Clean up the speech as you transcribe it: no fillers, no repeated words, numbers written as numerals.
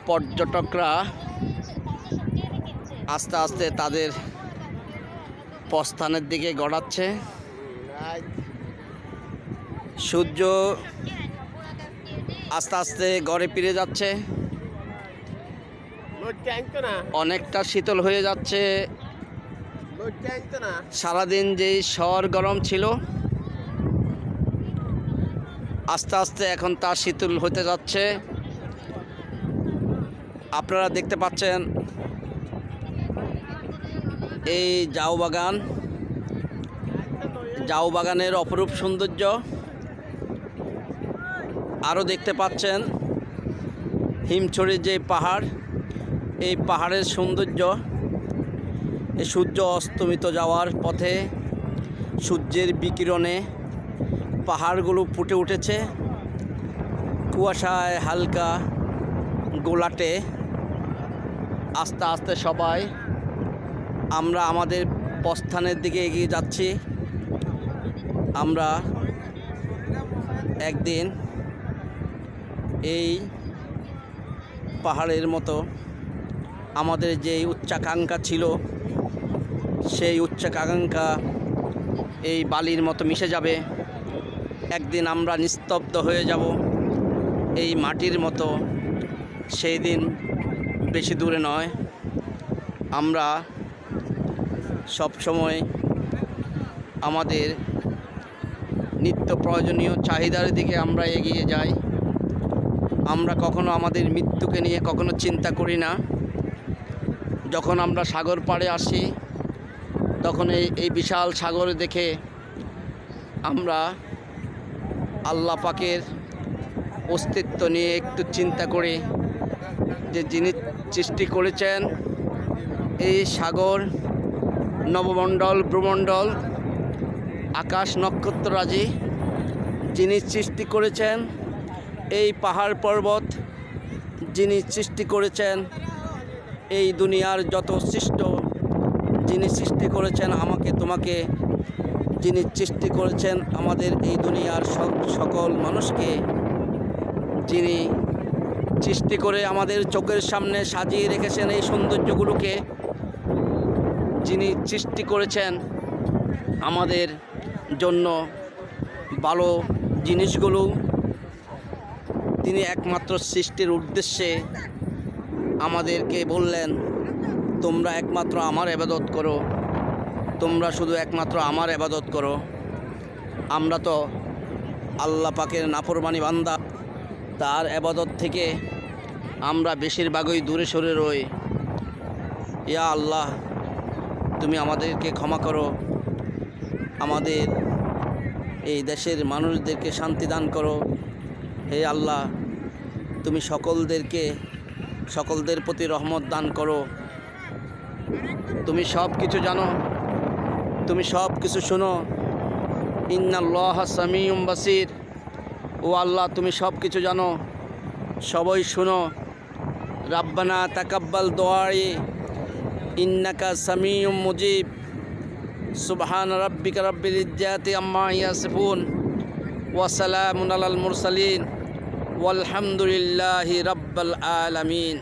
পর্যটকরা আস্তে আস্তে তাদের প্রস্থানের দিকে গড়াচ্ছে। সূর্য আস্তে আস্তে গড়ে ফিরে যাচ্ছে, অনেকটা শীতল হয়ে যাচ্ছে। সারাদিন যেই শহর গরম ছিল আস্তে আস্তে এখন তা শীতল হতে যাচ্ছে। আপনারা দেখতে পাচ্ছেন এই ঝাউ বাগানের অপরূপ সৌন্দর্য। আরও দেখতে পাচ্ছেন হিমছড়ির যে পাহাড়, এই পাহাড়ের সৌন্দর্য। এই সূর্য অস্তমিত যাওয়ার পথে সূর্যের বিকিরণে পাহাড়গুলো ফুটে উঠেছে, কুয়াশায় হালকা গোলাটে। আস্তে আস্তে সবাই আমরা আমাদের প্রস্থানের দিকে এগিয়ে যাচ্ছি। আমরা একদিন এই পাহাড়ের মতো আমাদের যে উচ্চাকাঙ্ক্ষা ছিল, সেই উচ্চাকাঙ্ক্ষা এই বালির মতো মিশে যাবে। একদিন আমরা নিস্তব্ধ হয়ে যাব এই মাটির মতো। সেই দিন বেশি দূরে নয়। আমরা সবসময় আমাদের নিত্য প্রয়োজনীয় চাহিদার দিকে আমরা এগিয়ে যাই। আমরা কখনো আমাদের মৃত্যুকে নিয়ে কখনো চিন্তা করি না। যখন আমরা সাগর পাড়ে আসি তখন এই বিশাল সাগর দেখে আমরা আল্লাহ পাকের অস্তিত্ব নিয়ে একটু চিন্তা করি, যে যিনি সৃষ্টি করেছেন এই সাগর, নবমণ্ডল, ভূমণ্ডল, আকাশ নক্ষত্ররাজি, যিনি সৃষ্টি করেছেন এই পাহাড় পর্বত, যিনি সৃষ্টি করেছেন এই দুনিয়ার যত সৃষ্ট, যিনি সৃষ্টি করেছেন আমাকে তোমাকে, যিনি সৃষ্টি করেছেন আমাদের এই দুনিয়ার সকল মানুষকে, যিনি সৃষ্টি করে আমাদের চোখের সামনে সাজিয়ে রেখেছেন এই সৌন্দর্যগুলোকে, যিনি সৃষ্টি করেছেন আমাদের জন্য ভালো জিনিসগুলো, তিনি একমাত্র সৃষ্টির উদ্দেশ্যে আমাদেরকে বললেন, তোমরা একমাত্র আমার ইবাদত করো, তোমরা শুধু একমাত্র আমার ইবাদত করো। আমরা তো আল্লাহ পাকের নাফরমানি বান্দা, তার ইবাদত থেকে আমরা বেশিরভাগই দূরে সরে রই। ইয়া আল্লাহ, তুমি আমাদেরকে ক্ষমা করো, আমাদের এই দেশের মানুষদেরকে শান্তি দান করো। হে আল্লাহ, তুমি সকলদের প্রতি রহমত দান করো। তুমি সব কিছু জানো, তুমি সব কিছু শোনো। ইন্নাল্লাহ সামিউম বাসির। ও আল্লাহ, তুমি সব কিছু জানো, সবই শোনো। রাব্বানা তাকাব্বাল দুআই ইন্নাকা সামিউম মুজিব। সুবহান রাব্বিকা রাব্বিল ইজ্জাতি আম্মা ইয়াসিফুন ওয়া সালামুন আলাল মুরসালিন ওয়ালহামদুলিল্লাহি রাব্বিল আলামিন।